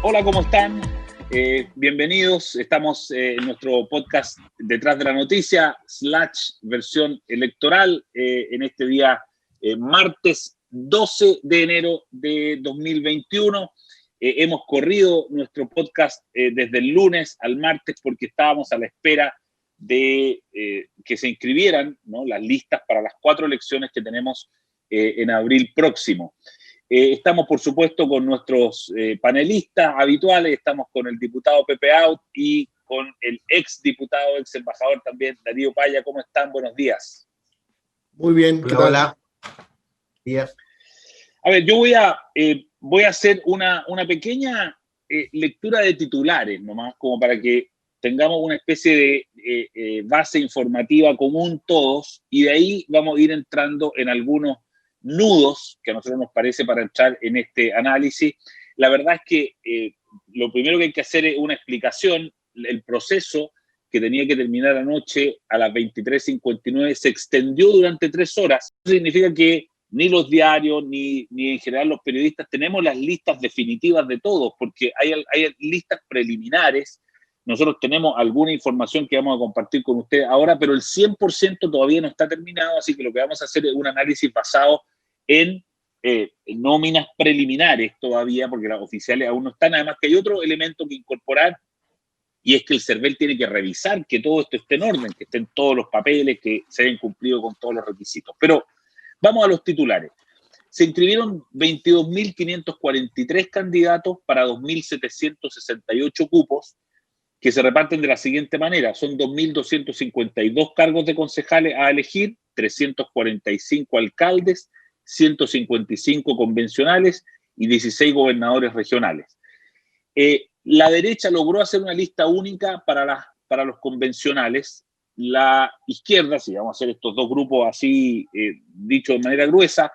Hola, ¿cómo están? Bienvenidos. Estamos en nuestro podcast Detrás de la Noticia, / versión electoral, en este día martes 12 de enero de 2021. Hemos corrido nuestro podcast desde el lunes al martes porque estábamos a la espera de que se inscribieran, ¿no?, las listas para las 4 elecciones que tenemos en abril próximo. Estamos, por supuesto, con nuestros panelistas habituales. Estamos con el diputado Pepe Out y con el ex diputado, ex embajador también, Darío Paya. ¿Cómo están? Buenos días. Muy bien, ¿qué tal? Hola. Bien. A ver, yo voy a hacer una pequeña lectura de titulares, nomás, como para que tengamos una especie de base informativa común todos, y de ahí vamos a ir entrando en algunos nudos que a nosotros nos parece para entrar en este análisis. La verdad es que lo primero que hay que hacer es una explicación. El proceso que tenía que terminar anoche a las 23:59 se extendió durante 3 horas. Eso significa que ni los diarios, ni en general los periodistas tenemos las listas definitivas de todos, porque hay listas preliminares. Nosotros tenemos alguna información que vamos a compartir con ustedes ahora, pero el 100% todavía no está terminado, así que lo que vamos a hacer es un análisis basado en nóminas preliminares todavía, porque las oficiales aún no están. Además que hay otro elemento que incorporar, y es que el CERVEL tiene que revisar que todo esto esté en orden, que estén todos los papeles, que se hayan cumplido con todos los requisitos. Pero vamos a los titulares. Se inscribieron 22.543 candidatos para 2.768 cupos, que se reparten de la siguiente manera. Son 2.252 cargos de concejales a elegir, 345 alcaldes, 155 convencionales y 16 gobernadores regionales. La derecha logró hacer una lista única para los convencionales. La izquierda, si vamos a hacer estos dos grupos así, dicho de manera gruesa,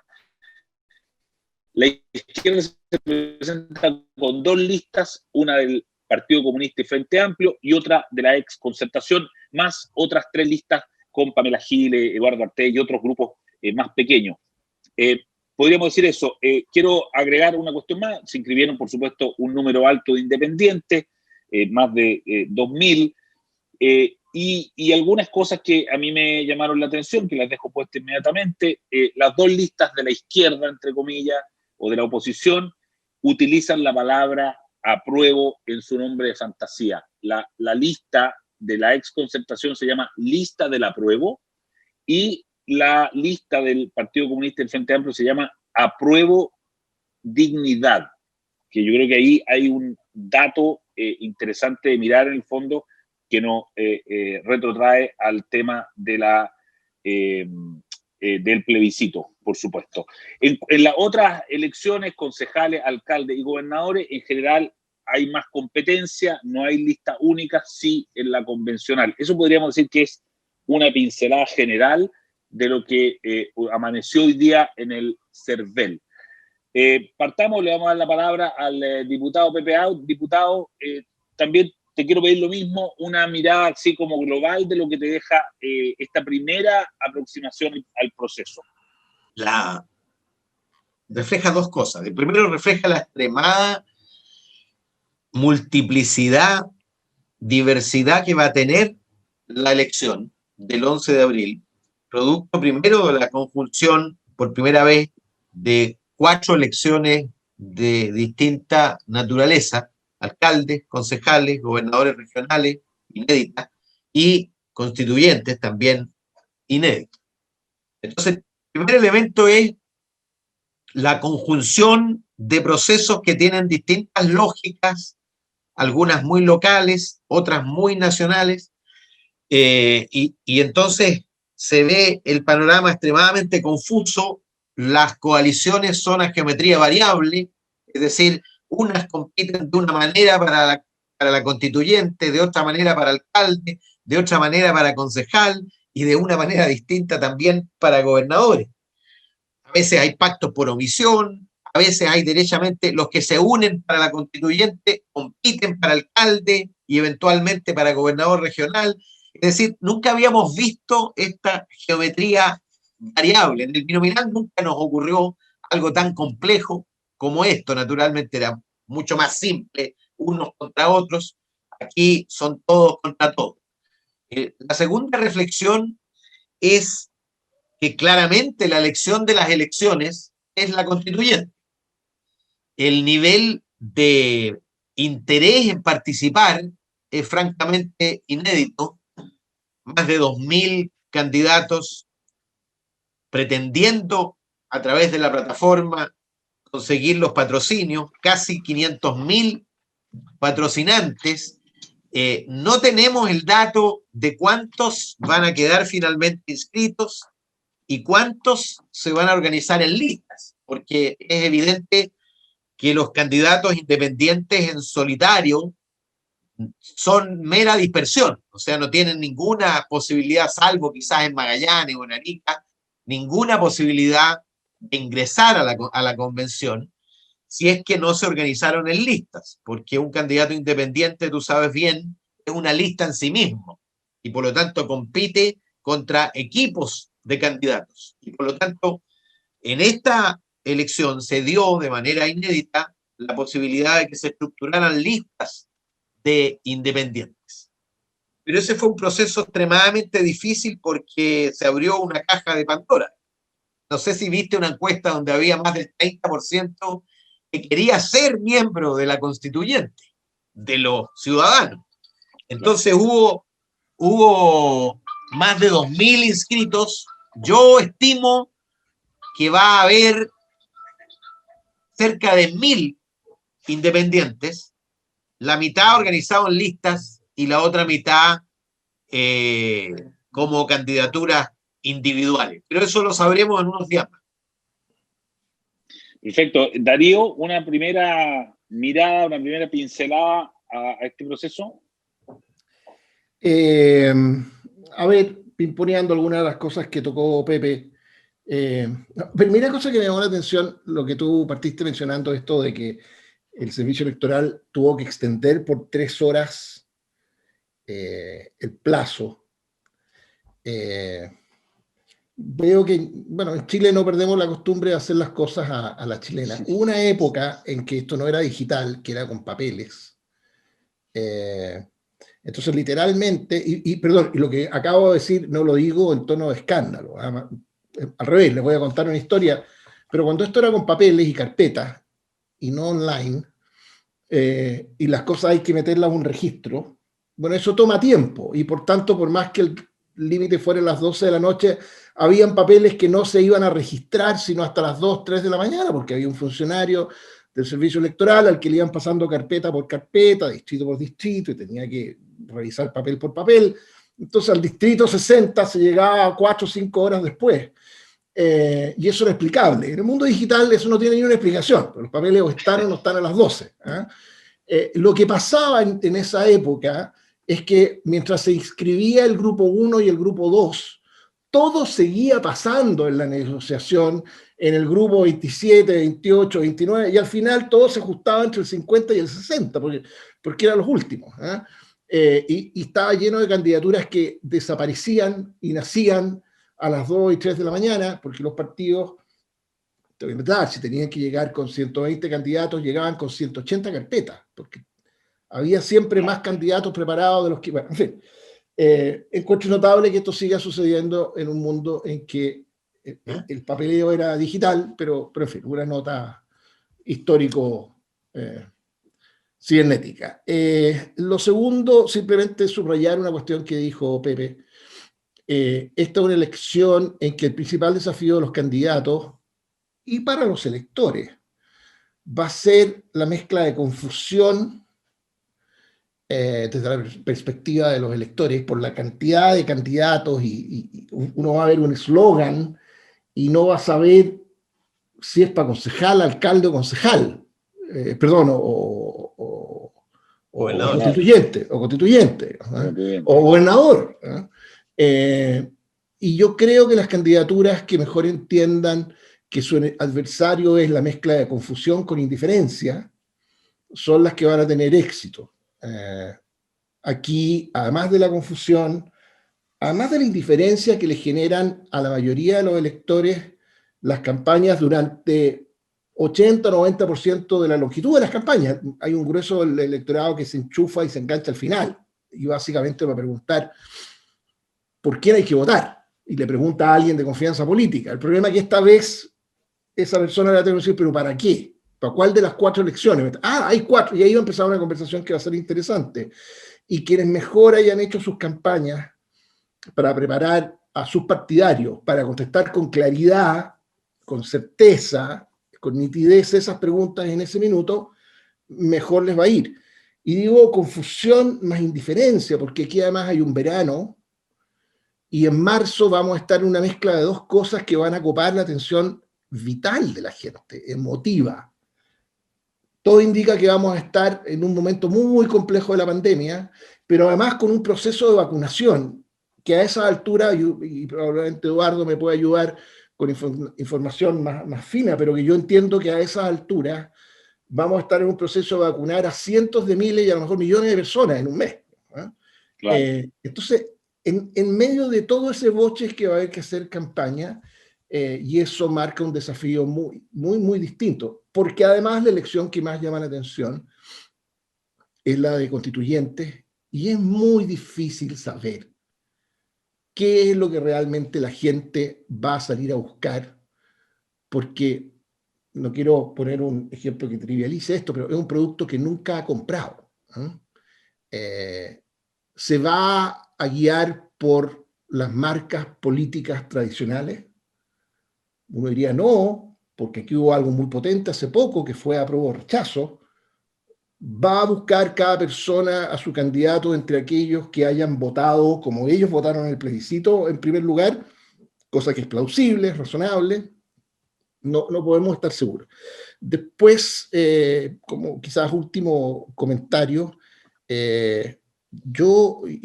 la izquierda se presenta con 2 listas, una del Partido Comunista y Frente Amplio y otra de la ex Concertación, más otras 3 listas con Pamela Giles, Eduardo Artés y otros grupos más pequeños. Podríamos decir eso. Quiero agregar una cuestión más. Se inscribieron, por supuesto, un número alto de independientes, más de 2.000, y algunas cosas que a mí me llamaron la atención, que las dejo puestas inmediatamente. Las 2 listas de la izquierda, entre comillas, o de la oposición, utilizan la palabra apruebo en su nombre de fantasía. La lista de la ex Concertación se llama lista del apruebo, y la lista del Partido Comunista y del Frente Amplio se llama apruebo dignidad, que yo creo que ahí hay un dato interesante de mirar en el fondo, que nos retrotrae al tema de del plebiscito, por supuesto. En las otras elecciones, concejales, alcaldes y gobernadores, en general hay más competencia, no hay lista única, sí en la convencional. Eso podríamos decir que es una pincelada general de lo que amaneció hoy día en el CERVEL. Partamos, le vamos a dar la palabra al diputado Pepe Out. Diputado, también te quiero pedir lo mismo, una mirada así como global de lo que te deja esta primera aproximación al proceso. Refleja 2 cosas. El primero, refleja la extremada multiplicidad, diversidad que va a tener la elección del 11 de abril, producto primero de la conjunción por primera vez de 4 elecciones de distinta naturaleza: alcaldes, concejales, gobernadores regionales, inéditas, y constituyentes también inéditas. Entonces, el primer elemento es la conjunción de procesos que tienen distintas lógicas, algunas muy locales, otras muy nacionales, y entonces se ve el panorama extremadamente confuso. Las coaliciones son a geometría variable, es decir, unas compiten de una manera para la constituyente, de otra manera para alcalde, de otra manera para concejal y de una manera distinta también para gobernadores. A veces hay pactos por omisión, a veces hay derechamente los que se unen para la constituyente, compiten para alcalde y eventualmente para gobernador regional. Es decir, nunca habíamos visto esta geometría variable. En el binominal nunca nos ocurrió algo tan complejo como esto. Naturalmente era mucho más simple unos contra otros. Aquí son todos contra todos. La segunda reflexión es que claramente la elección de las elecciones es la constituyente. El nivel de interés en participar es francamente inédito. Más de 2.000 candidatos pretendiendo a través de la plataforma conseguir los patrocinios, casi 500.000 patrocinantes. No tenemos el dato de cuántos van a quedar finalmente inscritos y cuántos se van a organizar en listas, porque es evidente que los candidatos independientes en solitario son mera dispersión, o sea, no tienen ninguna posibilidad, salvo quizás en Magallanes o en Arica, ninguna posibilidad de ingresar a la convención si es que no se organizaron en listas, porque un candidato independiente, tú sabes bien, es una lista en sí mismo y por lo tanto compite contra equipos de candidatos. Y por lo tanto, en esta elección se dio de manera inédita la posibilidad de que se estructuraran listas de independientes. Pero ese fue un proceso extremadamente difícil porque se abrió una caja de Pandora. No sé si viste una encuesta donde había más del 30% que quería ser miembro de la constituyente, de los ciudadanos. Entonces hubo más de 2.000 inscritos. Yo estimo que va a haber cerca de 1.000 independientes, la mitad organizado en listas y la otra mitad como candidaturas individuales. Pero eso lo sabremos en unos días más. Perfecto. Darío, una primera mirada, una primera pincelada a este proceso. A ver, pimponeando algunas de las cosas que tocó Pepe. Primera cosa que me llamó la atención, lo que tú partiste mencionando, esto de que el servicio electoral tuvo que extender por 3 horas el plazo. Veo que, bueno, en Chile no perdemos la costumbre de hacer las cosas a la chilena. Hubo una época en que esto no era digital, que era con papeles. Entonces, literalmente, perdón, y lo que acabo de decir no lo digo en tono de escándalo. Al revés, les voy a contar una historia. Pero cuando esto era con papeles y carpetas, y no online, y las cosas hay que meterlas a un registro, bueno, eso toma tiempo, y por tanto, por más que el límite fuera las 12 de la noche, habían papeles que no se iban a registrar sino hasta las 2, 3 de la mañana, porque había un funcionario del servicio electoral al que le iban pasando carpeta por carpeta, distrito por distrito, y tenía que revisar papel por papel. Entonces al distrito 60 se llegaba 4 o 5 horas después. Y eso era explicable. En el mundo digital eso no tiene ninguna explicación, los papeles o están o no están a las 12. Lo que pasaba en esa época es que mientras se inscribía el grupo 1 y el grupo 2, todo seguía pasando en la negociación en el grupo 27, 28, 29, y al final todo se ajustaba entre el 50 y el 60, porque eran los últimos. Y estaba lleno de candidaturas que desaparecían y nacían a las 2 y 3 de la mañana, porque los partidos, si tenían que llegar con 120 candidatos, llegaban con 180 carpetas, porque había siempre más candidatos preparados de los que... Bueno, en fin, encuentro notable que esto siga sucediendo en un mundo en que el papeleo era digital, pero en fin, una nota histórico cibernética. Lo segundo, simplemente subrayar una cuestión que dijo Pepe. Esta es una elección en que el principal desafío de los candidatos y para los electores va a ser la mezcla de confusión desde la perspectiva de los electores por la cantidad de candidatos y uno va a ver un eslogan y no va a saber si es para concejal, alcalde o concejal, o constituyente, o gobernador. Y yo creo que las candidaturas que mejor entiendan que su adversario es la mezcla de confusión con indiferencia son las que van a tener éxito. Aquí, además de la confusión, además de la indiferencia que le generan a la mayoría de los electores las campañas durante 80-90% de la longitud de las campañas. Hay un grueso del electorado que se enchufa y se engancha al final, y básicamente va a preguntar por quién hay que votar, y le pregunta a alguien de confianza política. El problema es que esta vez esa persona le va a tener que decir, ¿pero para qué? ¿Para cuál de las 4 elecciones? Ah, hay 4, y ahí va a empezar una conversación que va a ser interesante. Y quienes mejor hayan hecho sus campañas para preparar a sus partidarios, para contestar con claridad, con certeza, con nitidez esas preguntas en ese minuto, mejor les va a ir. Y digo confusión más indiferencia, porque aquí además hay un verano, y en marzo vamos a estar en una mezcla de 2 cosas que van a copar la atención vital de la gente, emotiva. Todo indica que vamos a estar en un momento muy complejo de la pandemia, pero además con un proceso de vacunación, que a esa altura, y probablemente Eduardo me puede ayudar con información más fina, pero que yo entiendo que a esa altura vamos a estar en un proceso de vacunar a cientos de miles y a lo mejor millones de personas en un mes. Claro. Entonces, en medio de todo ese boche es que va a haber que hacer campaña, y eso marca un desafío muy distinto, porque además la elección que más llama la atención es la de constituyentes, y es muy difícil saber qué es lo que realmente la gente va a salir a buscar, porque no quiero poner un ejemplo que trivialice esto, pero es un producto que nunca ha comprado. ¿Se va a guiar por las marcas políticas tradicionales? Uno diría no, porque aquí hubo algo muy potente hace poco que fue apruebo o rechazo. Va a buscar cada persona a su candidato entre aquellos que hayan votado como ellos votaron en el plebiscito en primer lugar, cosa que es plausible, es razonable. No podemos estar seguros. Después, como quizás último comentario, y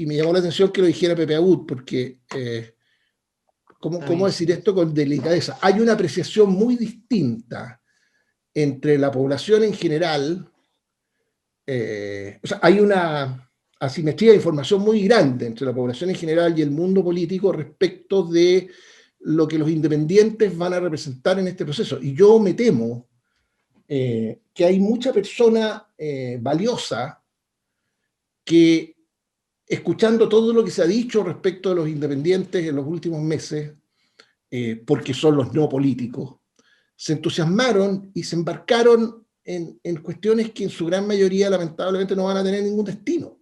me llamó la atención que lo dijera Pepe Agud, porque, ¿cómo decir esto con delicadeza? Hay una apreciación muy distinta entre la población en general, o sea, hay una asimetría de información muy grande entre la población en general y el mundo político respecto de lo que los independientes van a representar en este proceso. Y yo me temo que hay mucha persona valiosa que, escuchando todo lo que se ha dicho respecto de los independientes en los últimos meses, porque son los no políticos, se entusiasmaron y se embarcaron en cuestiones que en su gran mayoría lamentablemente no van a tener ningún destino.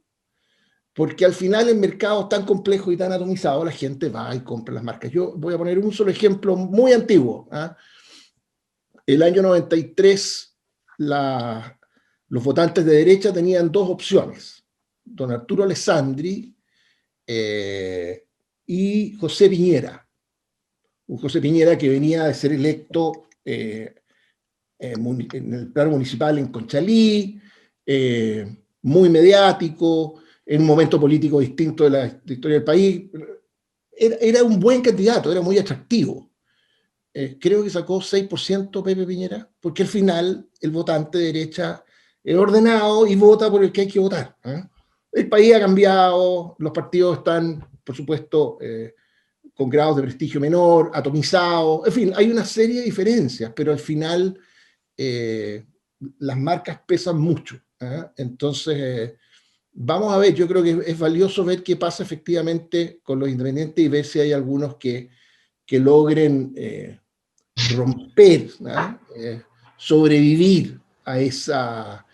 Porque al final el mercado es tan complejo y tan atomizado, la gente va y compra las marcas. Yo voy a poner un solo ejemplo muy antiguo. El año 93, los votantes de derecha tenían 2 opciones: don Arturo Alessandri y José Piñera. Un José Piñera que venía de ser electo en el plano municipal en Conchalí, muy mediático, en un momento político distinto de la historia del país. Era un buen candidato, era muy atractivo. Creo que sacó 6% Pepe Piñera, porque al final el votante de derecha es ordenado y vota por el que hay que votar. El país ha cambiado, los partidos están, por supuesto, con grados de prestigio menor, atomizados, en fin, hay una serie de diferencias, pero al final las marcas pesan mucho. Entonces, vamos a ver, yo creo que es valioso ver qué pasa efectivamente con los independientes y ver si hay algunos que logren romper, sobrevivir a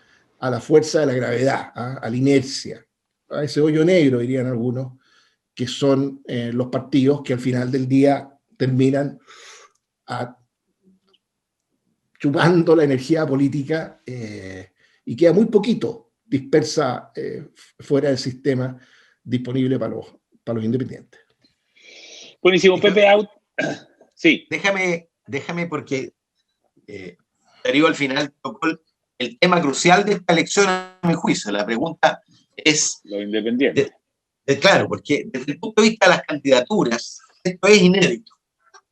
la fuerza de la gravedad, a la inercia, a ese hoyo negro, dirían algunos, que son los partidos que al final del día terminan chupando la energía política, y queda muy poquito dispersa fuera del sistema disponible para los independientes. Buenísimo, Pepe Out. Sí. Déjame porque Darío al final tocó el tema crucial de esta elección, a mi juicio. La pregunta es... Los independientes. Claro, porque desde el punto de vista de las candidaturas, esto es inédito.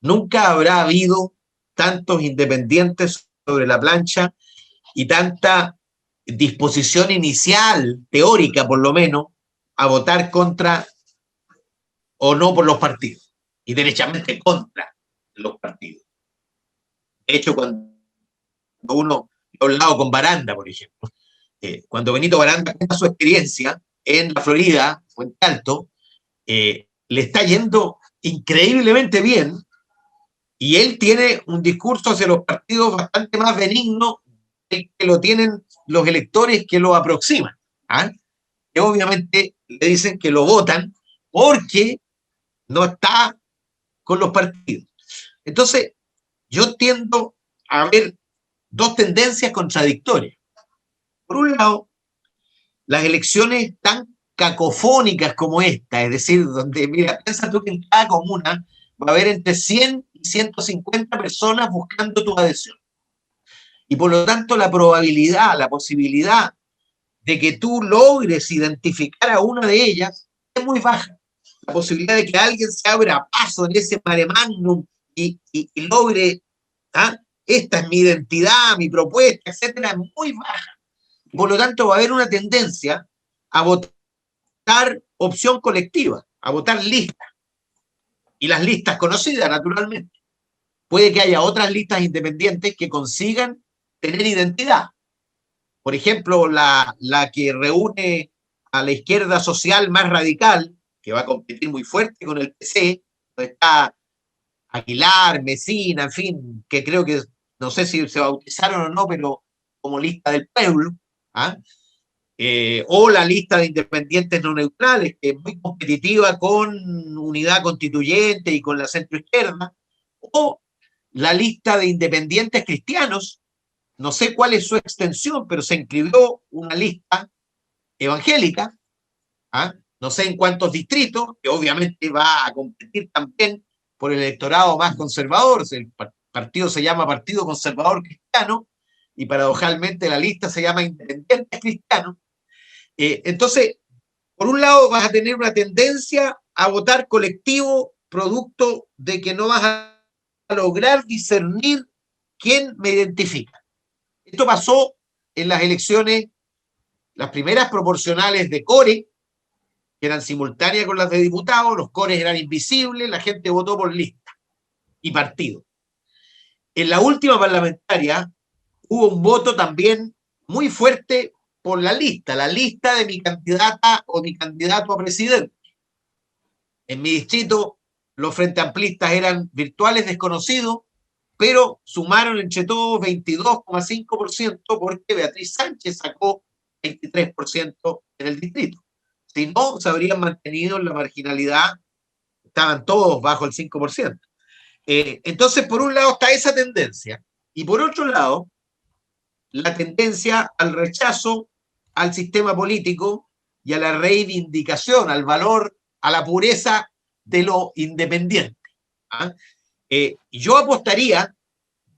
Nunca habrá habido tantos independientes sobre la plancha y tanta disposición inicial, teórica por lo menos, a votar contra o no por los partidos, y derechamente contra los partidos. De hecho, cuando cuando uno ha hablado con Baranda, por ejemplo, cuando Benito Baranda cuenta su experiencia en la Florida, Puente Alto, le está yendo increíblemente bien y él tiene un discurso hacia los partidos bastante más benigno que lo tienen los electores que lo aproximan. ¿Ah? Que obviamente le dicen que lo votan porque no está con los partidos. Entonces, yo tiendo a ver dos tendencias contradictorias. Por un lado, las elecciones tan cacofónicas como esta, es decir, donde, mira, piensa tú que en cada comuna va a haber entre 100 y 150 personas buscando tu adhesión. Y por lo tanto, la probabilidad, la posibilidad de que tú logres identificar a una de ellas es muy baja. La posibilidad de que alguien se abra paso en ese mare magnum y logre, ¿ah? Esta es mi identidad, mi propuesta, etcétera, es muy baja. Por lo tanto, va a haber una tendencia a votar opción colectiva, a votar lista. Y las listas conocidas, naturalmente. Puede que haya otras listas independientes que consigan tener identidad. Por ejemplo, la que reúne a la izquierda social más radical, que va a competir muy fuerte con el PC, donde está Aguilar, Mesina, en fin, que creo que, no sé si se bautizaron o no, pero como lista del pueblo, ¿ah? O la lista de independientes no neutrales, que es muy competitiva con Unidad Constituyente y con la centroizquierda, o la lista de independientes cristianos, no sé cuál es su extensión, pero se inscribió una lista evangélica, ¿ah? No sé en cuántos distritos, que obviamente va a competir también por el electorado más conservador. El partido se llama Partido Conservador Cristiano y paradojalmente la lista se llama Independientes Cristianos. Entonces, por un lado vas a tener una tendencia a votar colectivo producto de que no vas a lograr discernir quién me identifica. Esto pasó en las elecciones, las primeras proporcionales de Core, que eran simultáneas con las de diputados, los cores eran invisibles, la gente votó por lista y partido. En la última parlamentaria hubo un voto también muy fuerte por la lista de mi candidata o mi candidato a presidente. En mi distrito los frente amplistas eran virtuales desconocidos, pero sumaron entre todos 22,5% porque Beatriz Sánchez sacó 23% en el distrito. Si no, se habrían mantenido en la marginalidad, estaban todos bajo el 5%. Entonces, por un lado está esa tendencia, y por otro lado, la tendencia al rechazo al sistema político y a la reivindicación, al valor, a la pureza de lo independiente. ¿Ah? Yo apostaría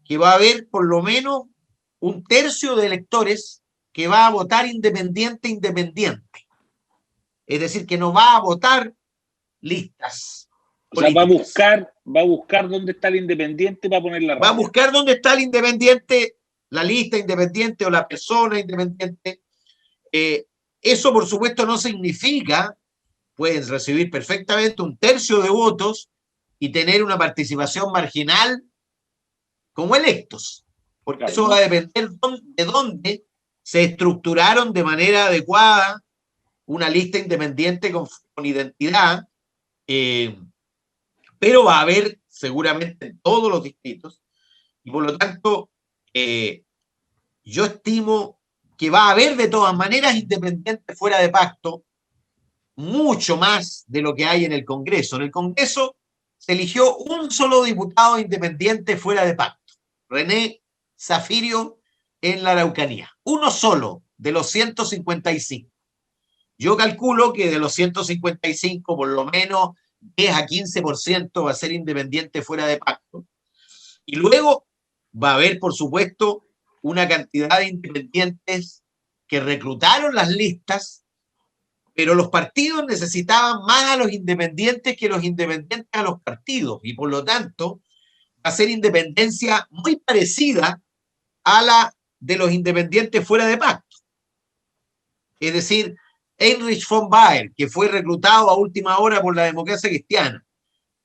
que va a haber por lo menos un tercio de electores que va a votar independiente. Es decir, que no va a votar listas. O sea, va a buscar dónde está el independiente para poner la raya. Va a buscar dónde está el independiente, la lista independiente o la persona independiente. Eso, por supuesto, no significa, pueden recibir perfectamente un tercio de votos y tener una participación marginal como electos, porque claro, eso va a depender de dónde se estructuraron de manera adecuada una lista independiente con identidad, pero va a haber seguramente en todos los distritos, y por lo tanto yo estimo que va a haber de todas maneras independientes fuera de pacto, mucho más de lo que hay en el Congreso. En el Congreso se eligió un solo diputado independiente fuera de pacto, René Zafirio en la Araucanía. Uno solo de los 155. Yo calculo que de los 155, por lo menos 10 a 15% va a ser independiente fuera de pacto. Y luego va a haber, por supuesto, una cantidad de independientes que reclutaron las listas, pero los partidos necesitaban más a los independientes que los independientes a los partidos. Y por lo tanto, va a ser independencia muy parecida a la de los independientes fuera de pacto. Es decir, Heinrich von Baer, que fue reclutado a última hora por la Democracia Cristiana,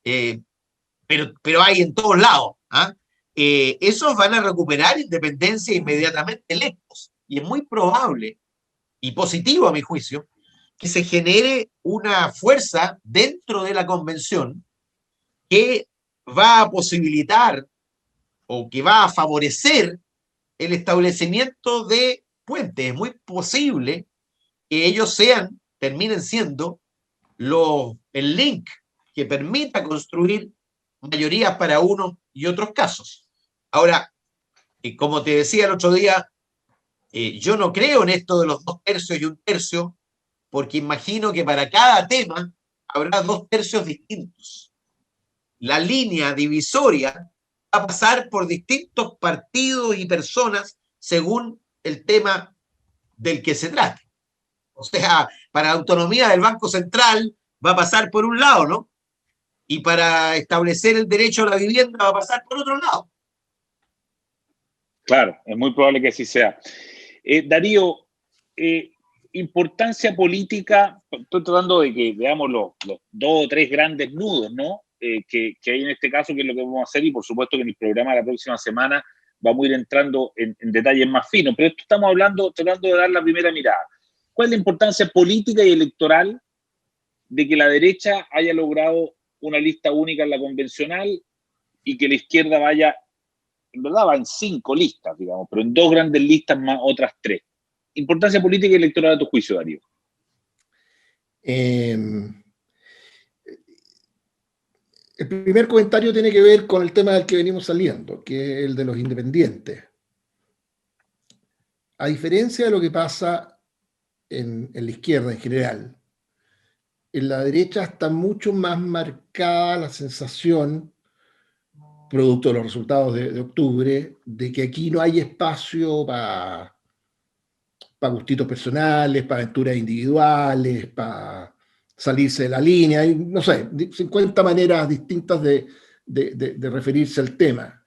pero hay en todos lados. ¿Ah? esos van a recuperar independencia inmediatamente electos. Y es muy probable, y positivo a mi juicio, que se genere una fuerza dentro de la convención que va a posibilitar o que va a favorecer el establecimiento de puentes. Es muy posible que ellos terminen siendo el link que permita construir mayorías para unos y otros casos. Ahora, como te decía el otro día, yo no creo en esto de los 2/3 y 1/3, porque imagino que para cada tema habrá 2/3 distintos. La línea divisoria va a pasar por distintos partidos y personas según el tema del que se trate. O sea, para la autonomía del Banco Central va a pasar por un lado, ¿no? Y para establecer el derecho a la vivienda va a pasar por otro lado. Claro, es muy probable que así sea. Darío, importancia política, estoy tratando de que veamos los 2 o 3 grandes nudos, ¿no? Que hay en este caso, que es lo que vamos a hacer, y por supuesto que en el programa de la próxima semana vamos a ir entrando en detalles más finos, pero esto estamos hablando, tratando de dar la primera mirada. ¿Cuál es la importancia política y electoral de que la derecha haya logrado una lista única en la convencional y que la izquierda vaya, en verdad va en 5 listas, digamos, pero en 2 grandes listas más otras 3? Importancia política y electoral a tu juicio, Darío. El primer comentario tiene que ver con el tema del que venimos saliendo, que es el de los independientes. A diferencia de lo que pasa en la izquierda en general, en la derecha está mucho más marcada la sensación, producto de los resultados de octubre, de que aquí no hay espacio para gustitos personales, para aventuras individuales, para salirse de la línea. Hay, no sé, 50 maneras distintas de referirse al tema.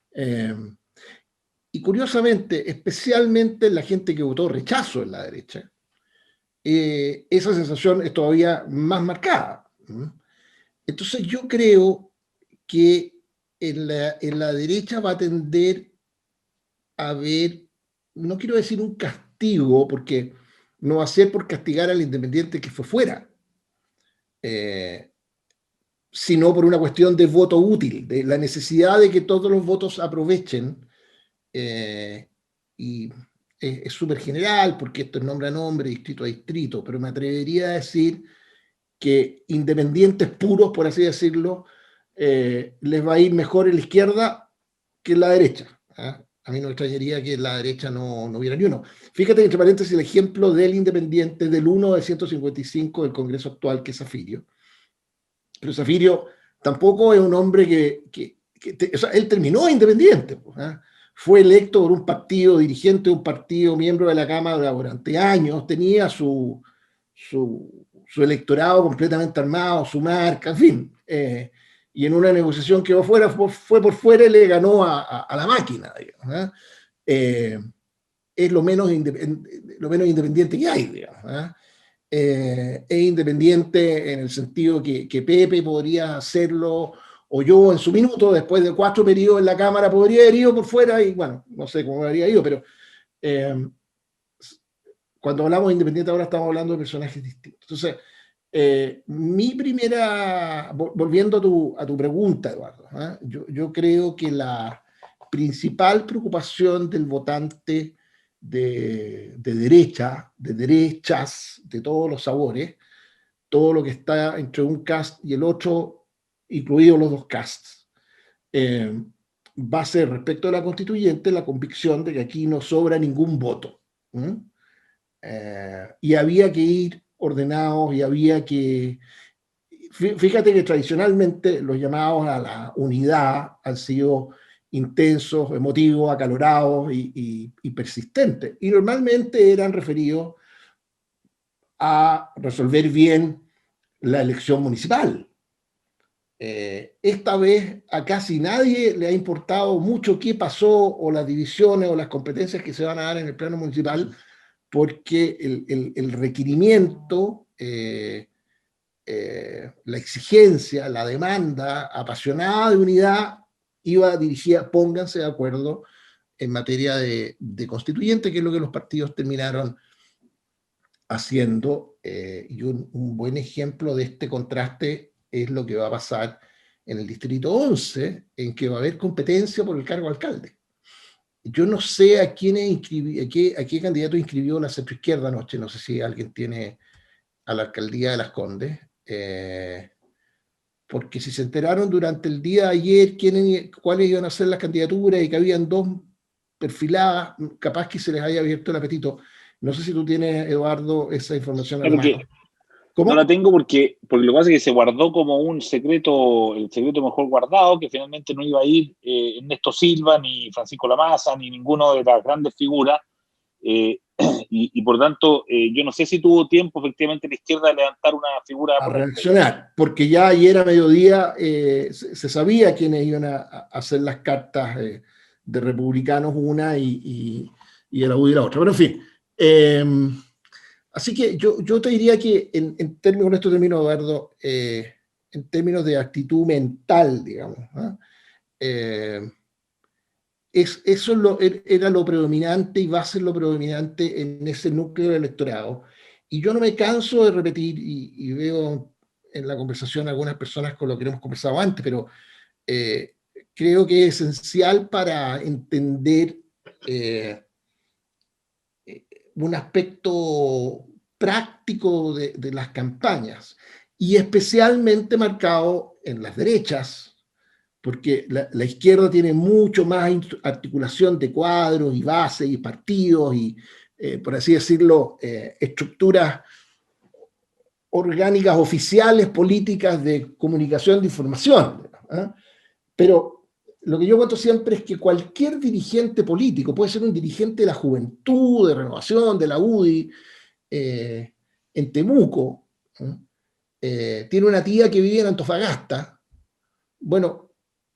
Y curiosamente, especialmente la gente que votó rechazo en la derecha, esa sensación es todavía más marcada. Entonces yo creo que en la derecha va a tender a haber, no quiero decir un castigo, porque no va a ser por castigar al independiente que fue fuera, sino por una cuestión de voto útil, de la necesidad de que todos los votos aprovechen. Y es súper general, porque esto es nombre a nombre, distrito a distrito, pero me atrevería a decir que independientes puros, por así decirlo, les va a ir mejor en la izquierda que en la derecha. A mí no me extrañaría que en la derecha no hubiera ni uno. Fíjate, entre paréntesis, el ejemplo del independiente del 1 de 155 del Congreso actual, que es Zafirio. Pero Zafirio tampoco es un hombre o sea, él terminó independiente. Fue electo por un partido, dirigente de un partido, miembro de la Cámara durante años, tenía su electorado completamente armado, su marca, en fin. Y en una negociación que fue por fuera y le ganó a la máquina, digamos. Es lo menos independiente que hay, digamos. Es independiente en el sentido que Pepe podría hacerlo, o yo en su minuto, después de 4 periodos en la Cámara, podría haber ido por fuera y bueno, no sé cómo habría ido, pero cuando hablamos de independiente ahora estamos hablando de personajes distintos. Entonces, volviendo a tu pregunta, Eduardo, yo creo que la principal preocupación del votante de derecha, de derechas, de todos los sabores, todo lo que está entre un cast y el otro, incluidos los 2 casts, va a ser, respecto a la constituyente, la convicción de que aquí no sobra ningún voto. Y había que ir ordenados y había que... Fíjate que tradicionalmente los llamados a la unidad han sido intensos, emotivos, acalorados y persistentes. Y normalmente eran referidos a resolver bien la elección municipal. Esta vez a casi nadie le ha importado mucho qué pasó o las divisiones o las competencias que se van a dar en el plano municipal, porque el requerimiento, la exigencia, la demanda apasionada de unidad iba dirigida, pónganse de acuerdo en materia de constituyente, que es lo que los partidos terminaron haciendo, y un buen ejemplo de este contraste es lo que va a pasar en el Distrito 11, en que va a haber competencia por el cargo de alcalde. Yo no sé a qué candidato inscribió la centroizquierda anoche, no sé si alguien tiene a la alcaldía de Las Condes, porque si se enteraron durante el día de ayer cuáles iban a ser las candidaturas y que habían dos perfiladas, capaz que se les haya abierto el apetito. No sé si tú tienes, Eduardo, esa información a la mano. ¿Cómo? No la tengo porque lo que pasa es que se guardó como un secreto, el secreto mejor guardado, que finalmente no iba a ir Ernesto Silva, ni Francisco Lamasa, ni ninguno de las grandes figuras. Y por tanto, yo no sé si tuvo tiempo efectivamente la izquierda de levantar una figura a reaccionar, porque ya ayer a mediodía se sabía quiénes iban a hacer las cartas de republicanos una y de la UDI la otra. Pero en fin, así que yo te diría que en términos, con esto termino, Eduardo, en términos de actitud mental, digamos, eso era lo predominante y va a ser lo predominante en ese núcleo del electorado. Y yo no me canso de repetir, y veo en la conversación algunas personas con lo que hemos conversado antes, pero creo que es esencial para entender un aspecto práctico de las campañas, y especialmente marcado en las derechas, porque la izquierda tiene mucho más articulación de cuadros y bases y partidos y, por así decirlo, estructuras orgánicas oficiales, políticas de comunicación de información. Pero lo que yo cuento siempre es que cualquier dirigente político, puede ser un dirigente de la Juventud, de Renovación, de la UDI, en Temuco, tiene una tía que vive en Antofagasta. Bueno,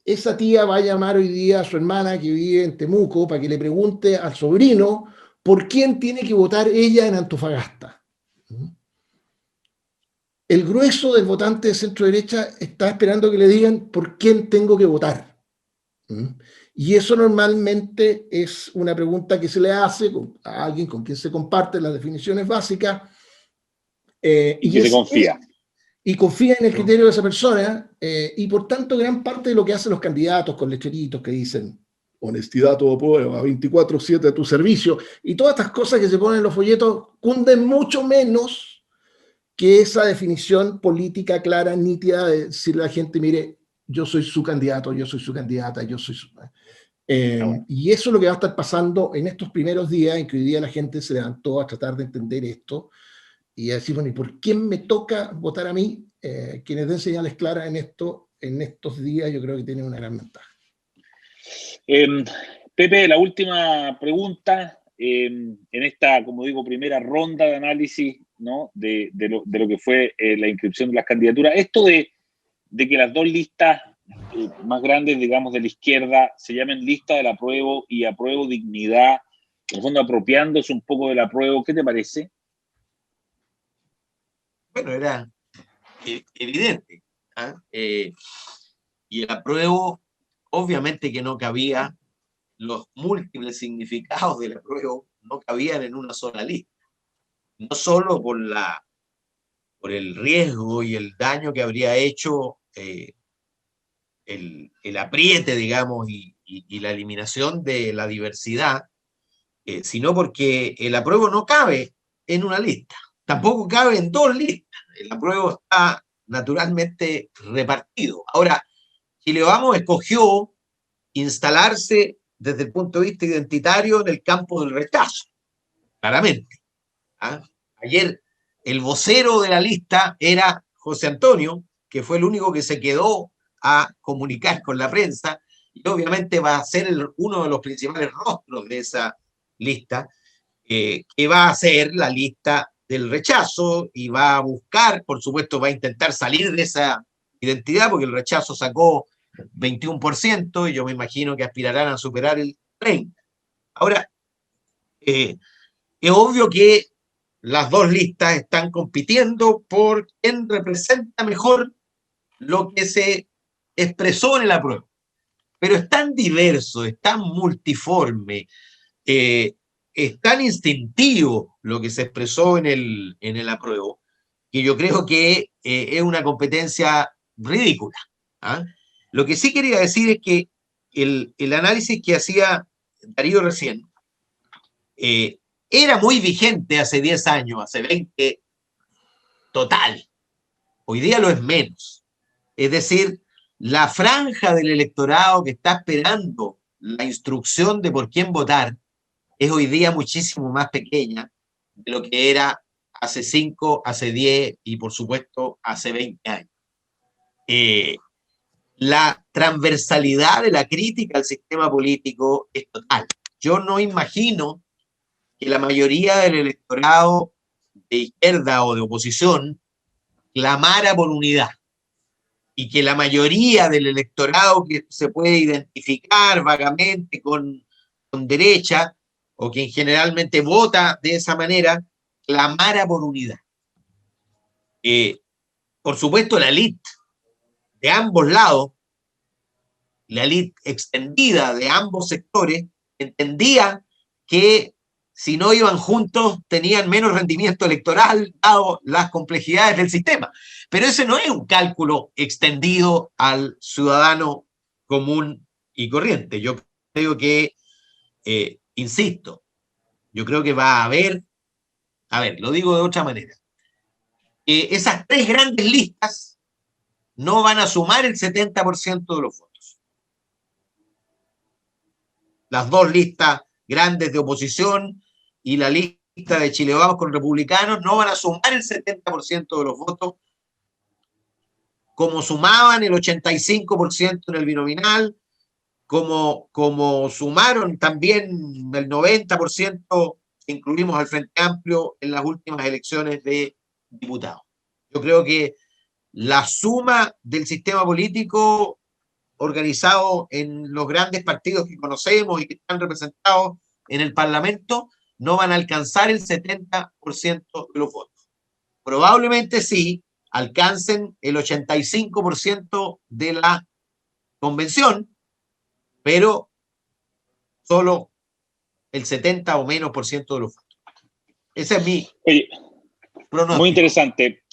esa tía va a llamar hoy día a su hermana que vive en Temuco para que le pregunte al sobrino por quién tiene que votar ella en Antofagasta. El grueso del votante de centro derecha está esperando que le digan por quién tengo que votar. Y eso normalmente es una pregunta que se le hace a alguien con quien se comparten las definiciones básicas. Y que se confía. Y confía en el criterio de esa persona, y por tanto gran parte de lo que hacen los candidatos con lecheritos que dicen honestidad todo prueba, 24/7 a tu servicio, y todas estas cosas que se ponen en los folletos cunden mucho menos que esa definición política clara, nítida, de decirle a la gente, mire, yo soy su candidato, yo soy su candidata, yo soy su... Y eso es lo que va a estar pasando en estos primeros días, en que hoy día la gente se levantó a tratar de entender esto, y a decir, bueno, ¿y por quién me toca votar a mí? Quienes den señales claras en estos días, yo creo que tienen una gran ventaja. Pepe, la última pregunta, en esta, como digo, primera ronda de análisis, ¿no? de lo que fue la inscripción de las candidaturas. Esto de que las dos listas más grandes, digamos, de la izquierda se llamen lista del apruebo y apruebo dignidad, en el fondo apropiándose un poco del apruebo, ¿qué te parece? Bueno, era evidente. Y el apruebo, obviamente que no cabía, los múltiples significados del apruebo no cabían en una sola lista. No solo por el riesgo y el daño que habría hecho el apriete, digamos, y la eliminación de la diversidad, sino porque el apruebo no cabe en una lista. Tampoco cabe en dos listas. El apruebo está naturalmente repartido. Ahora, Chile Vamos escogió instalarse desde el punto de vista identitario en el campo del rechazo, claramente. Ayer el vocero de la lista era José Antonio, que fue el único que se quedó a comunicar con la prensa, y obviamente va a ser uno de los principales rostros de esa lista, que va a ser la lista del rechazo y va a buscar, por supuesto, va a intentar salir de esa identidad, porque el rechazo sacó 21% y yo me imagino que aspirarán a superar el 30%. Ahora, es obvio que las dos listas están compitiendo por quién representa mejor lo que se expresó en el apruebo. pero es tan diverso, es tan multiforme, es tan instintivo lo que se expresó en el apruebo, que yo creo que es una competencia ridícula. ¿Ah? Lo que sí quería decir es que el análisis que hacía Darío recién era muy vigente hace 10 años, hace 20, total. Hoy día lo es menos. Es decir, la franja del electorado que está esperando la instrucción de por quién votar es hoy día muchísimo más pequeña de lo que era hace 5, hace 10 y por supuesto hace 20 años. La transversalidad de la crítica al sistema político es total. Yo no imagino que la mayoría del electorado de izquierda o de oposición clamara por unidad y que la mayoría del electorado que se puede identificar vagamente con derecha o quien generalmente vota de esa manera, clamara por unidad. Por supuesto, la élite de ambos lados, la élite extendida de ambos sectores, entendía que si no iban juntos tenían menos rendimiento electoral dado las complejidades del sistema. Pero ese no es un cálculo extendido al ciudadano común y corriente. Yo creo que, insisto, yo creo que va a haber, lo digo de otra manera, esas tres grandes listas no van a sumar el 70% de los votos. Las dos listas grandes de oposición y la lista de Chile Vamos con republicanos no van a sumar el 70% de los votos, como sumaban el 85% en el binominal, como sumaron también el 90%, incluimos al Frente Amplio en las últimas elecciones de diputados. Yo creo que la suma del sistema político organizado en los grandes partidos que conocemos y que están representados en el Parlamento no van a alcanzar el 70% de los votos. Probablemente sí alcancen el 85% de la convención, pero solo el 70 o menos por ciento de los votos. Ese es mi pronóstico. Muy interesante.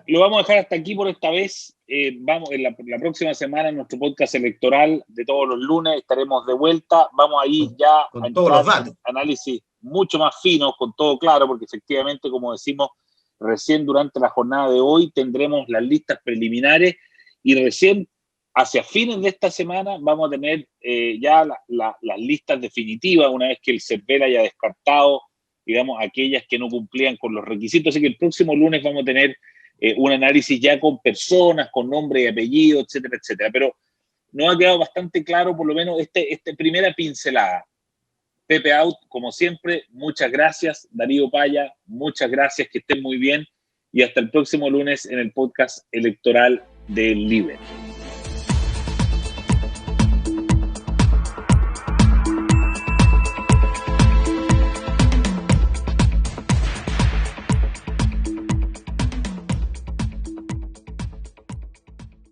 Lo vamos a dejar hasta aquí por esta vez. Vamos en la próxima semana en nuestro podcast electoral de todos los lunes estaremos de vuelta. Vamos ahí ya con todos los datos. Análisis mucho más finos, con todo claro, porque efectivamente, como decimos, recién durante la jornada de hoy tendremos las listas preliminares y recién hacia fines de esta semana vamos a tener ya las listas definitivas una vez que el CERVEL haya descartado, digamos, aquellas que no cumplían con los requisitos. Así que el próximo lunes vamos a tener un análisis ya con personas, con nombre y apellido, etcétera, etcétera. Pero nos ha quedado bastante claro, por lo menos, esta primera pincelada. Pepe Out, como siempre, muchas gracias. Darío Paya, muchas gracias, que estén muy bien. Y hasta el próximo lunes en el podcast electoral del LIBER.